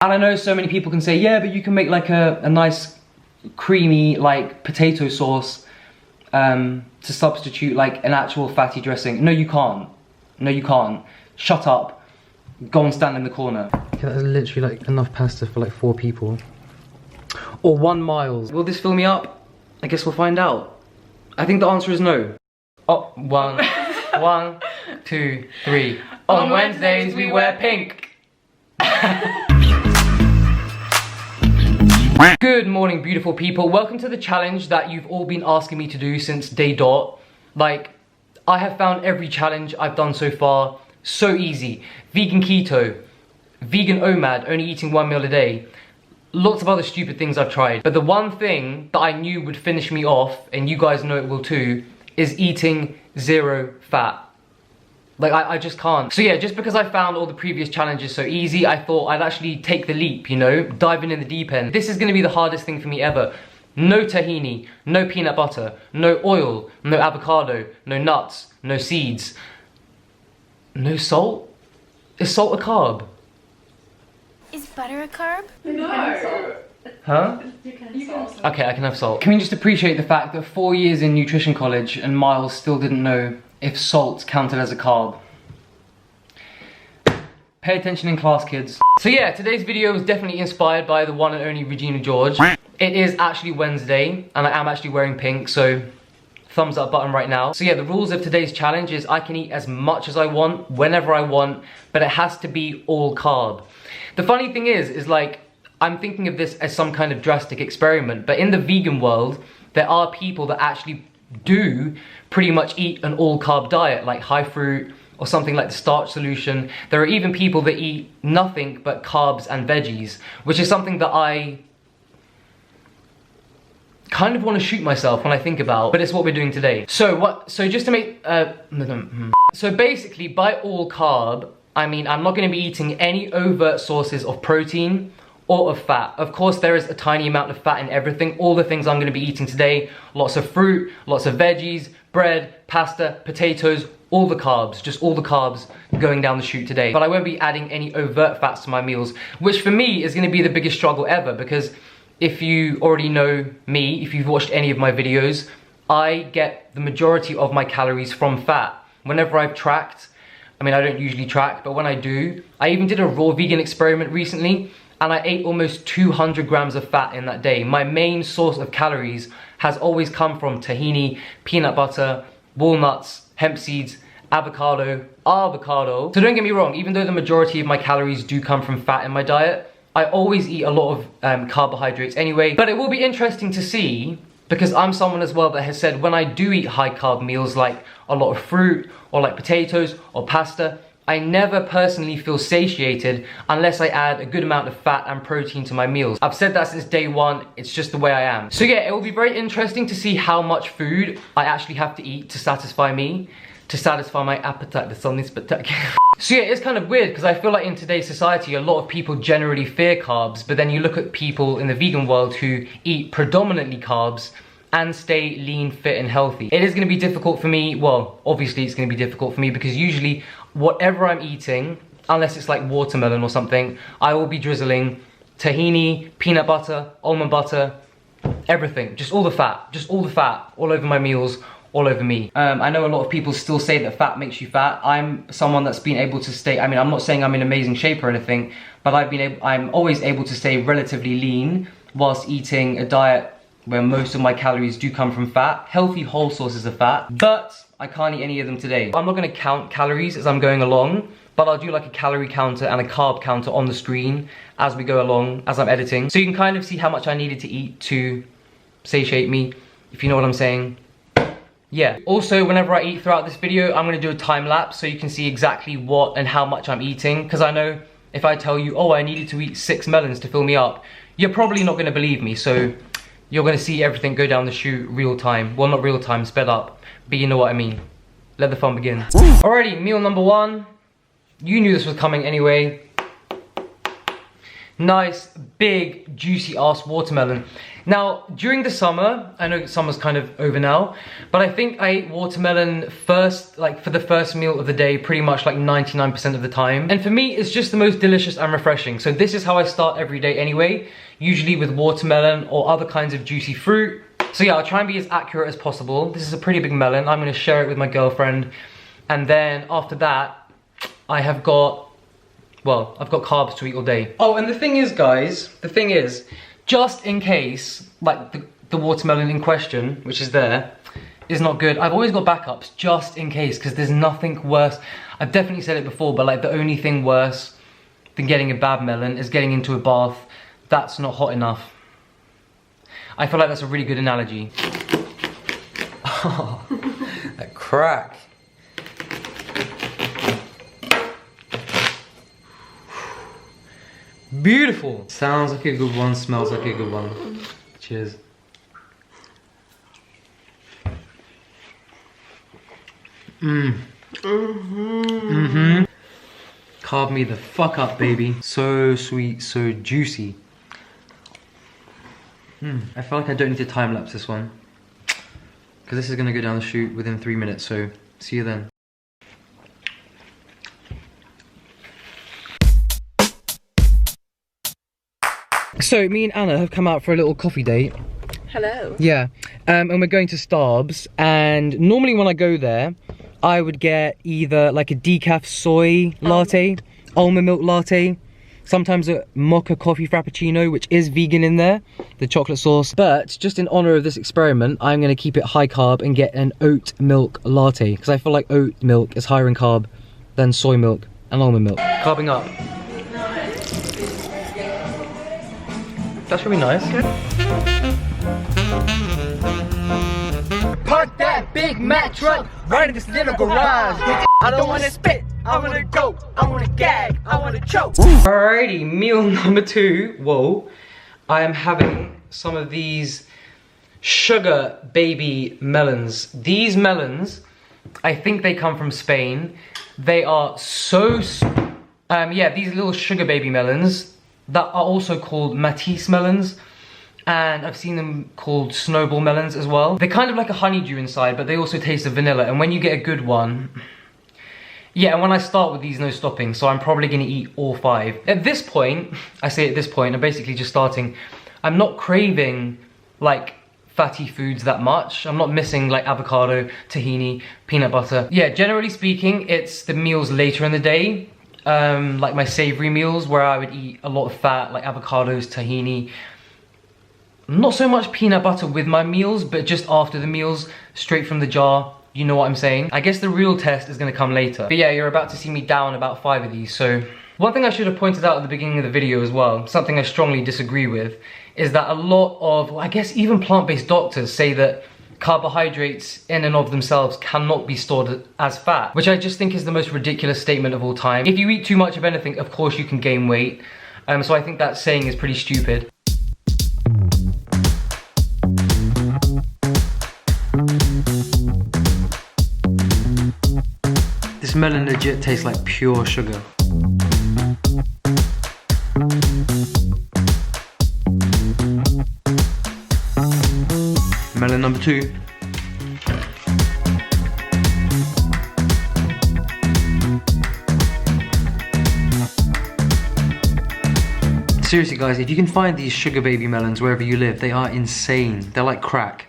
And I know so many people can say, yeah, but you can make like a nice creamy like potato sauce to substitute like an actual fatty dressing. No, you can't. No, you can't. Shut up. Go and stand in the corner. Okay, that's literally like enough pasta for like 4 people. Or 1 mile. Will this fill me up? I guess we'll find out. I think the answer is no. Oh, 1, 1, 2, 3. On Wednesdays we wear pink. Good morning, beautiful people. Welcome to the challenge that you've all been asking me to do since day dot. Like, I have found every challenge I've done so far so easy. Vegan keto, vegan OMAD, only eating 1 meal a day. Lots of other stupid things I've tried. But the one thing that I knew would finish me off, and you guys know it will too, is eating 0 fat. Like, I just can't. So yeah, just because I found all the previous challenges so easy, I thought I'd actually take the leap, you know, diving in the deep end. This is gonna be the hardest thing for me ever. No tahini, no peanut butter, no oil, no avocado, no nuts, no seeds. No salt? Is salt a carb? Is butter a carb? No. Huh? You can have salt. Okay, I can have salt. Can we just appreciate the fact that 4 years in nutrition college and Miles still didn't know if salt counted as a carb? Pay attention in class, kids. So yeah, today's video was definitely inspired by the one and only Regina George. It is actually Wednesday, and I am actually wearing pink, so thumbs up button right now. So yeah, the rules of today's challenge is I can eat as much as I want, whenever I want, but it has to be all carb. The funny thing is like, I'm thinking of this as some kind of drastic experiment, but in the vegan world, there are people that actually do pretty much eat an all carb diet, like high fruit or something like the starch solution. There are even people that eat nothing but carbs and veggies, which is something that I kind of want to shoot myself when I think about, but it's what we're doing today. So just to make, so basically by all carb, I mean, I'm not going to be eating any overt sources of protein or of fat. Of course, there is a tiny amount of fat in everything. All the things I'm going to be eating today, lots of fruit, lots of veggies, bread, pasta, potatoes, all the carbs, just all the carbs going down the chute today. But I won't be adding any overt fats to my meals, which for me is going to be the biggest struggle ever, because if you already know me, if you've watched any of my videos, I get the majority of my calories from fat. Whenever I've tracked, I mean, I don't usually track, but when I do, I even did a raw vegan experiment recently, and I ate almost 200 grams of fat in that day. My main source of calories has always come from tahini, peanut butter, walnuts, hemp seeds, avocado. So don't get me wrong, even though the majority of my calories do come from fat in my diet, I always eat a lot of carbohydrates anyway. But it will be interesting to see, because I'm someone as well that has said when I do eat high carb meals like a lot of fruit or like potatoes or pasta, I never personally feel satiated unless I add a good amount of fat and protein to my meals. I've said that since day one, it's just the way I am. So yeah, it will be very interesting to see how much food I actually have to eat to satisfy me, to satisfy my appetite that's on this spectacular. So yeah, it's kind of weird because I feel like in today's society, a lot of people generally fear carbs, but then you look at people in the vegan world who eat predominantly carbs and stay lean, fit and healthy. It is going to be difficult for me. Well, obviously it's going to be difficult for me because usually whatever I'm eating, unless it's like watermelon or something, I will be drizzling tahini, peanut butter, almond butter, everything. Just all the fat all over my meals, all over me. I know a lot of people still say that fat makes you fat. I'm someone that's been able to stay, I mean, I'm not saying I'm in amazing shape or anything, but I'm always able to stay relatively lean whilst eating a diet where most of my calories do come from fat, healthy whole sources of fat, but I can't eat any of them today. I'm not gonna count calories as I'm going along, but I'll do like a calorie counter and a carb counter on the screen as we go along, as I'm editing. So you can kind of see how much I needed to eat to satiate me, if you know what I'm saying. Yeah. Also, whenever I eat throughout this video, I'm gonna do a time lapse so you can see exactly what and how much I'm eating, because I know if I tell you, oh, I needed to eat 6 melons to fill me up, you're probably not gonna believe me, so you're gonna see everything go down the chute real time. Well, not real time, sped up, but you know what I mean. Let the fun begin. Alrighty, meal number 1. You knew this was coming anyway. nice, big, juicy ass watermelon. Now, during the summer, I know summer's kind of over now, but I think I ate watermelon first, like for the first meal of the day, pretty much like 99% of the time. And for me, it's just the most delicious and refreshing. So this is how I start every day anyway, usually with watermelon or other kinds of juicy fruit. So yeah, I'll try and be as accurate as possible. This is a pretty big melon. I'm gonna share it with my girlfriend. And then after that, I have got, well, I've got carbs to eat all day. Oh, and the thing is, guys, just in case, like the watermelon in question, which is there, is not good, I've always got backups just in case, because there's nothing worse. I've definitely said it before, but like the only thing worse than getting a bad melon is getting into a bath that's not hot enough. I feel like that's a really good analogy. Oh, that crack. Beautiful. Sounds like a good one, smells like a good one. Cheers. Carb me the fuck up, baby. So sweet, so juicy. I feel like I don't need to time lapse this one, because this is gonna go down the chute within 3 minutes, so see you then. So me and Anna have come out for a little coffee date. Hello. Yeah, and we're going to Carbs, and normally when I go there, I would get either like a decaf soy latte, almond milk latte, sometimes a maca coffee frappuccino, which is vegan in there, the chocolate sauce. But just in honor of this experiment, I'm gonna keep it high carb and get an oat milk latte, because I feel like oat milk is higher in carb than soy milk and almond milk. Carbing up. That's really nice. Park that Big Mac truck right in this little garage. I don't wanna spit, I wanna go, I wanna gag, I wanna choke. Alrighty, meal number 2. Whoa. I am having some of these sugar baby melons. These melons, I think they come from Spain. They are so, yeah, these little sugar baby melons that are also called Matisse melons, and I've seen them called snowball melons as well. They're kind of like a honeydew inside, but they also taste of vanilla, and when you get a good one, yeah, and when I start with these, no stopping, so I'm probably gonna eat all 5. At this point, I say at this point, I'm basically just starting, I'm not craving like fatty foods that much. I'm not missing like avocado, tahini, peanut butter. Yeah, generally speaking, it's the meals later in the day, like my savory meals where I would eat a lot of fat, like avocados, tahini. Not so much peanut butter with my meals, but just after the meals, straight from the jar. You know what I'm saying? I guess the real test is gonna come later. But yeah, you're about to see me down about 5 of these, so. One thing I should have pointed out at the beginning of the video as well, something I strongly disagree with, is that a lot of, well, I guess even plant-based doctors say that carbohydrates in and of themselves cannot be stored as fat, which I just think is the most ridiculous statement of all time. If you eat too much of anything, of course you can gain weight. So I think that saying is pretty stupid. This melon legit tastes like pure sugar. Melon number 2. Seriously guys, if you can find these sugar baby melons wherever you live, they are insane. They're like crack.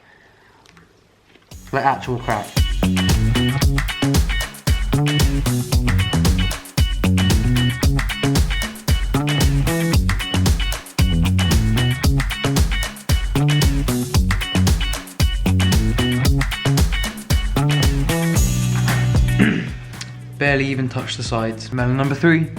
Like actual crack. Barely even touched the sides. Melon number 3.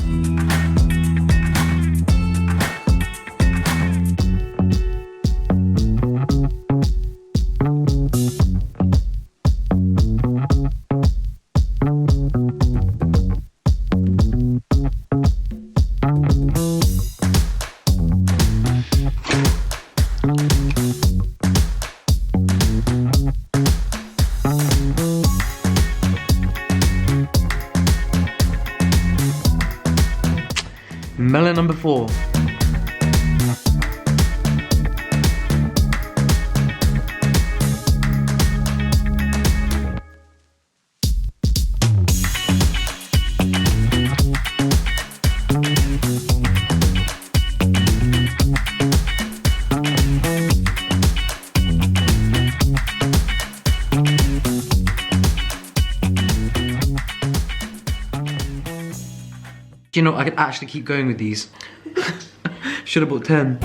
you know, I could actually keep going with these. Should have bought 10.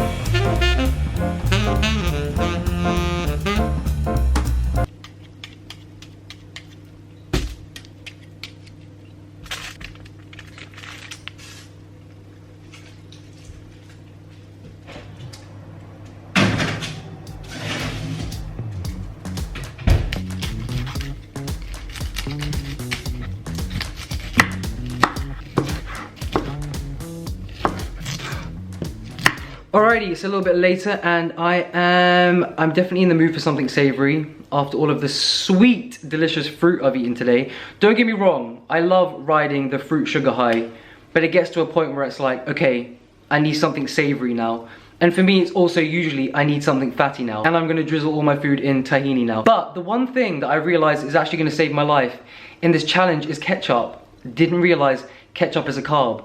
Alrighty, it's a little bit later and I'm definitely in the mood for something savory after all of the sweet, delicious fruit I've eaten today. Don't get me wrong, I love riding the fruit sugar high, but it gets to a point where it's like, okay, I need something savory now. And for me, it's also usually, I need something fatty now. And I'm gonna drizzle all my food in tahini now. But the one thing that I realized is actually gonna save my life in this challenge is ketchup. Didn't realize ketchup is a carb.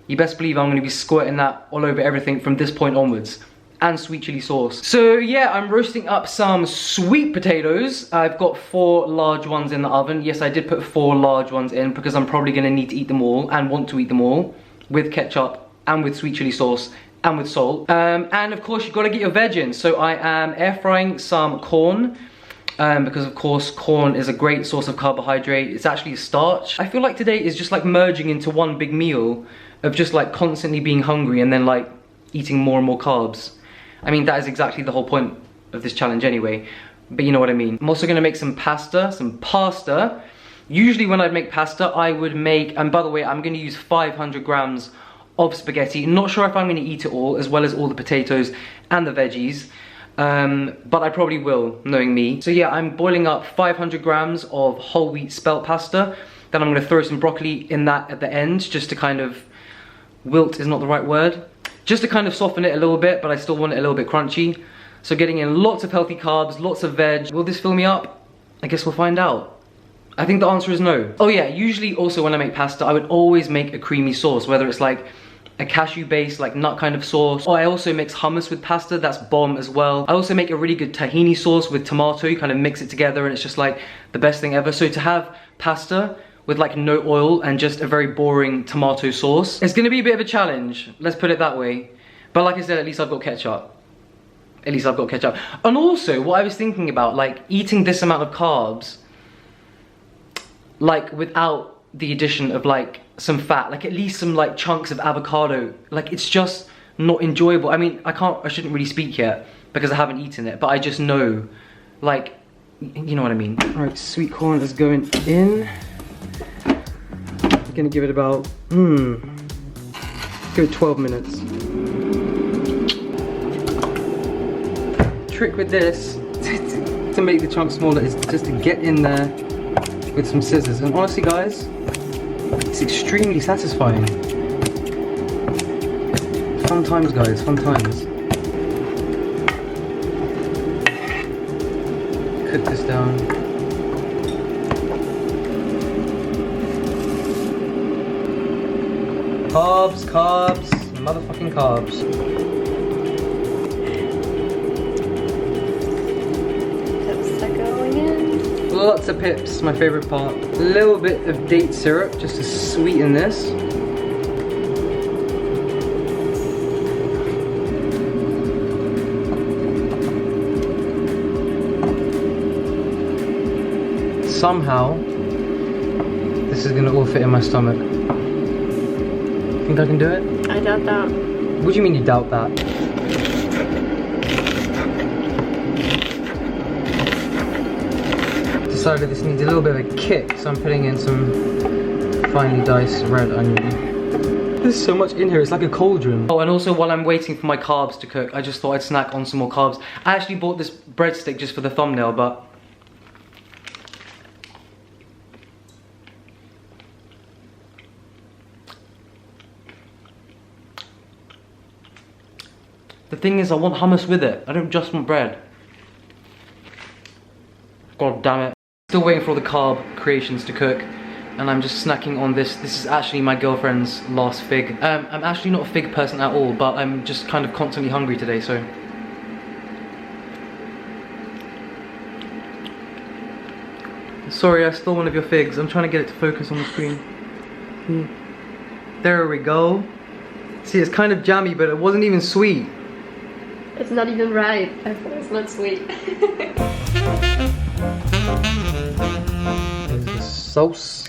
You best believe I'm gonna be squirting that all over everything from this point onwards. And sweet chili sauce. So yeah, I'm roasting up some sweet potatoes. I've got 4 large ones in the oven. Yes, I did put 4 large ones in because I'm probably gonna need to eat them all and want to eat them all with ketchup and with sweet chili sauce and with salt. And of course, you've gotta get your veg in. So I am air frying some corn. Because of course corn is a great source of carbohydrate. It's actually a starch. I feel like today is just like merging into one big meal of just like constantly being hungry and then like eating more and more carbs. I mean, that is exactly the whole point of this challenge anyway, but you know what I mean. I'm also gonna make some pasta. Usually when I'd make pasta, I would make, and by the way, I'm gonna use 500 grams of spaghetti. Not sure if I'm gonna eat it all, as well as all the potatoes and the veggies. But I probably will, knowing me. So yeah, I'm boiling up 500 grams of whole wheat spelt pasta. Then I'm gonna throw some broccoli in that at the end, just to kind of, wilt is not the right word, just to kind of soften it a little bit, but I still want it a little bit crunchy. So getting in lots of healthy carbs, lots of veg. Will this fill me up? I guess we'll find out. I think the answer is no. Oh yeah, usually also when I make pasta, I would always make a creamy sauce, whether it's like a cashew-based, like nut kind of sauce. Or I also mix hummus with pasta, that's bomb as well. I also make a really good tahini sauce with tomato, you kind of mix it together and it's just like the best thing ever. So to have pasta with like no oil and just a very boring tomato sauce, it's gonna be a bit of a challenge, let's put it that way. But like I said, at least I've got ketchup. At least I've got ketchup. And also, what I was thinking about, like eating this amount of carbs, like without the addition of like some fat, like at least some like chunks of avocado, like it's just not enjoyable. I mean, I shouldn't really speak yet because I haven't eaten it, but I just know, like, you know what I mean. All right, sweet corn is going in. I'm gonna give it about, give it 12 minutes. Trick with this, to make the chunks smaller, is just to get in there with some scissors. And honestly guys, it's extremely satisfying. Fun times guys, fun times. Cook this down. Carbs, carbs, motherfucking carbs. Pips are going in. Lots of pips, my favorite part. A little bit of date syrup just to sweeten this. Somehow, this is gonna all fit in my stomach. Think I can do it? I doubt that. What do you mean you doubt that? Decided this needs a little bit of a kick, so I'm putting in some finely diced red onion. There's so much in here, it's like a cauldron. Oh, and also while I'm waiting for my carbs to cook, I just thought I'd snack on some more carbs. I actually bought this breadstick just for the thumbnail, but the thing is, I want hummus with it. I don't just want bread. God damn it. Still waiting for all the carb creations to cook. And I'm just snacking on this. This is actually my girlfriend's last fig. I'm actually not a fig person at all, but I'm just kind of constantly hungry today, so. Sorry, I stole one of your figs. I'm trying to get it to focus on the screen. There we go. See, it's kind of jammy, but it wasn't even sweet. It's not even right. I thought it's not sweet. There's the sauce.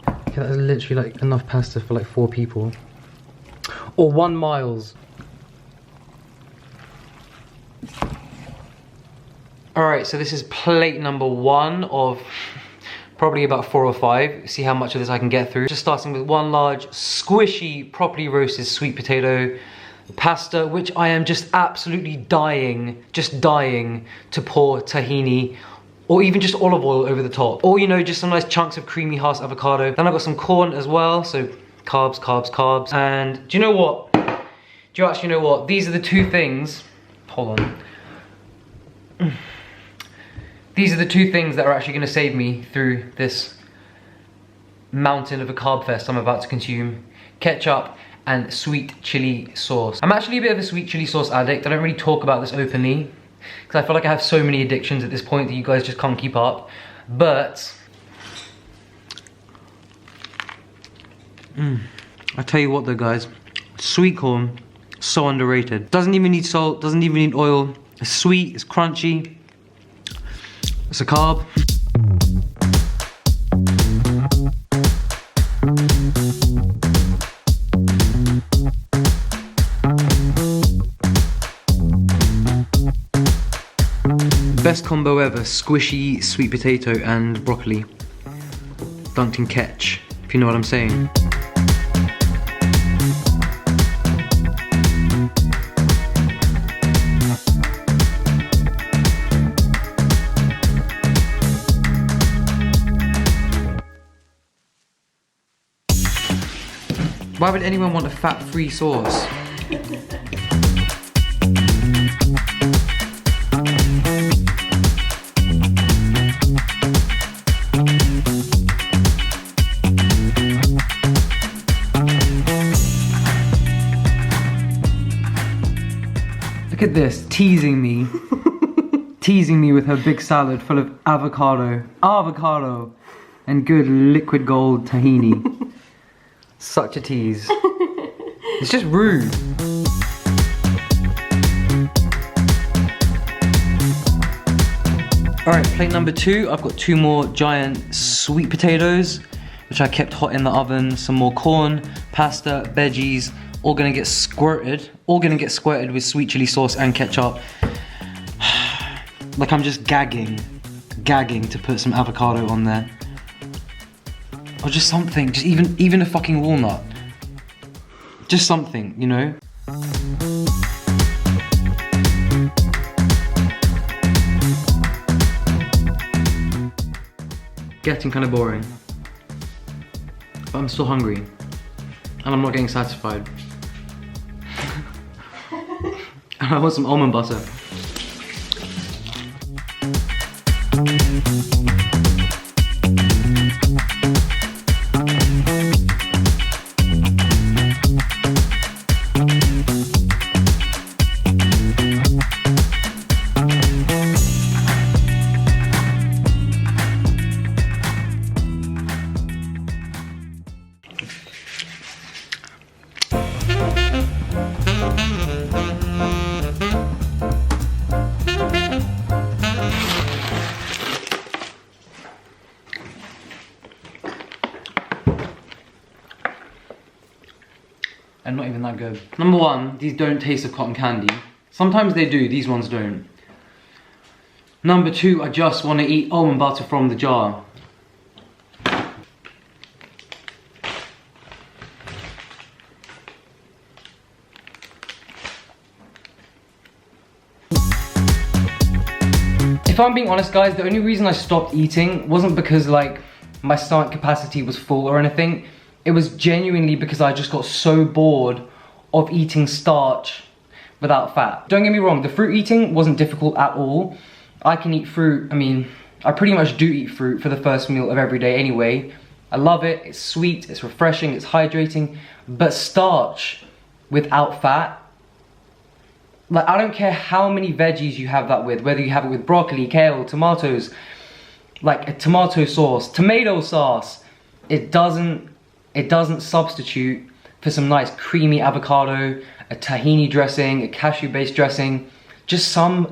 Okay, that is literally like enough pasta for like 4 people. Or 1 miles. Alright, so this is plate number 1 of probably about 4 or 5. See how much of this I can get through. Just starting with 1 large, squishy, properly roasted sweet potato pasta, which I am just absolutely dying to pour tahini or even just olive oil over the top. Or, you know, just some nice chunks of creamy Hass avocado. Then I've got some corn as well, so carbs, carbs, carbs. And do you know what? Do you actually know what? These are the 2 things, hold on. These are the 2 things that are actually gonna save me through this mountain of a carb fest I'm about to consume. Ketchup and sweet chili sauce. I'm actually a bit of a sweet chili sauce addict. I don't really talk about this openly because I feel like I have so many addictions at this point that you guys just can't keep up. But I tell you what though, guys, sweet corn, so underrated. Doesn't even need salt, doesn't even need oil. It's sweet, it's crunchy, it's a carb. Best combo ever, squishy sweet potato and broccoli. Dunked in ketch, if you know what I'm saying. Why would anyone want a fat-free sauce? Look at this, teasing me. Teasing me with her big salad full of avocado, and good liquid gold tahini. Such a tease. It's just rude. Alright, plate number 2. I've got 2 more giant sweet potatoes, which I kept hot in the oven. Some more corn, pasta, veggies, all gonna get squirted. All gonna get squirted with sweet chili sauce and ketchup. Like I'm just gagging to put some avocado on there. Or just something, just even a fucking walnut. Just something, you know? Getting kind of boring. But I'm still hungry. And I'm not getting satisfied. And I want some almond butter. And not even that good. Number 1, these don't taste of cotton candy. Sometimes they do, these ones don't. Number 2, I just want to eat almond butter from the jar. If I'm being honest, guys, the only reason I stopped eating wasn't because like my stomach capacity was full or anything. It was genuinely because I just got so bored of eating starch without fat. Don't get me wrong, the fruit eating wasn't difficult at all. I can eat fruit, I mean, I pretty much do eat fruit for the first meal of every day anyway. I love it, it's sweet, it's refreshing, it's hydrating, but starch without fat, like I don't care how many veggies you have that with, whether you have it with broccoli, kale, tomatoes, like a tomato sauce, it doesn't it doesn't substitute for some nice creamy avocado, a tahini dressing, a cashew-based dressing,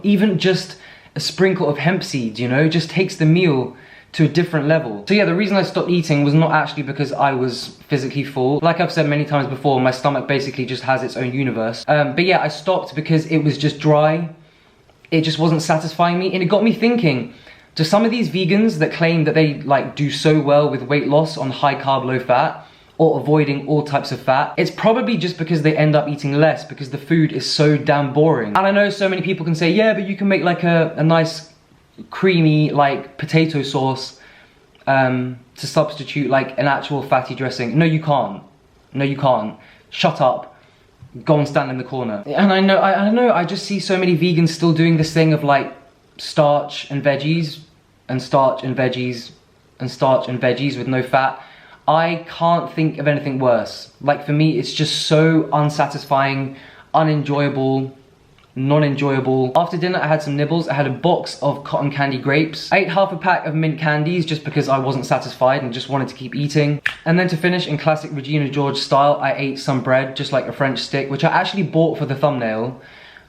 even just a sprinkle of hemp seeds, you know, just takes the meal to a different level. So yeah, the reason I stopped eating was not actually because I was physically full. Like I've said many times before, my stomach basically just has its own universe. But yeah, I stopped because it was just dry. It just wasn't satisfying me, and it got me thinking, to some of these vegans that claim that they like do so well with weight loss on high carb, low fat, or avoiding all types of fat, it's probably just because they end up eating less because the food is so damn boring. And I know so many people can say, yeah, but you can make like a nice creamy like potato sauce to substitute like an actual fatty dressing. No, you can't. No, you can't. Shut up. Go and stand in the corner. And I know, I just see so many vegans still doing this thing of like starch and veggies, and starch and veggies, and starch and veggies with no fat. I can't think of anything worse. Like for me, it's just so unsatisfying, unenjoyable, non-enjoyable. After dinner, I had some nibbles. I had a box of cotton candy grapes. I ate half a pack of mint candies just because I wasn't satisfied and just wanted to keep eating. And then to finish, in classic Regina George style, I ate some bread, just like a French stick, which I actually bought for the thumbnail.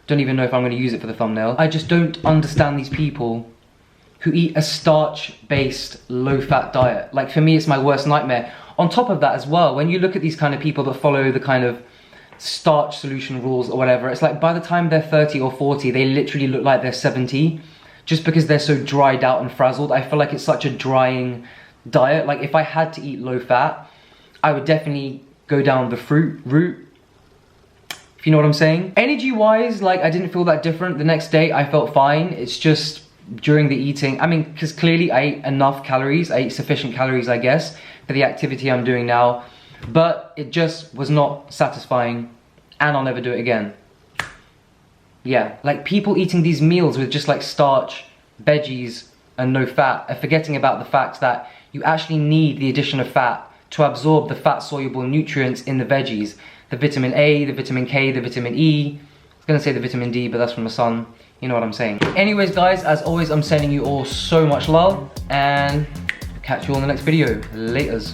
Don't even know if I'm going to use it for the thumbnail. I just don't understand these people who eat a starch-based, low-fat diet. Like for me, it's my worst nightmare. On top of that as well, when you look at these kind of people that follow the kind of starch solution rules or whatever, it's like by the time they're 30 or 40, they literally look like they're 70, just because they're so dried out and frazzled. I feel like it's such a drying diet. Like if I had to eat low-fat, I would definitely go down the fruit route, if you know what I'm saying. Energy-wise, like I didn't feel that different. The next day, I felt fine. It's just during the eating, I mean, because clearly I ate enough calories, I ate sufficient calories, I guess, for the activity I'm doing now, but it just was not satisfying, and I'll never do it again. Yeah, like people eating these meals with just like starch, veggies, and no fat are forgetting about the fact that you actually need the addition of fat to absorb the fat-soluble nutrients in the veggies. The vitamin A, the vitamin K, the vitamin E. I was gonna say the vitamin D, but that's from the sun. You know what I'm saying. Anyways, guys, as always, I'm sending you all so much love, and catch you all in the next video. Laters.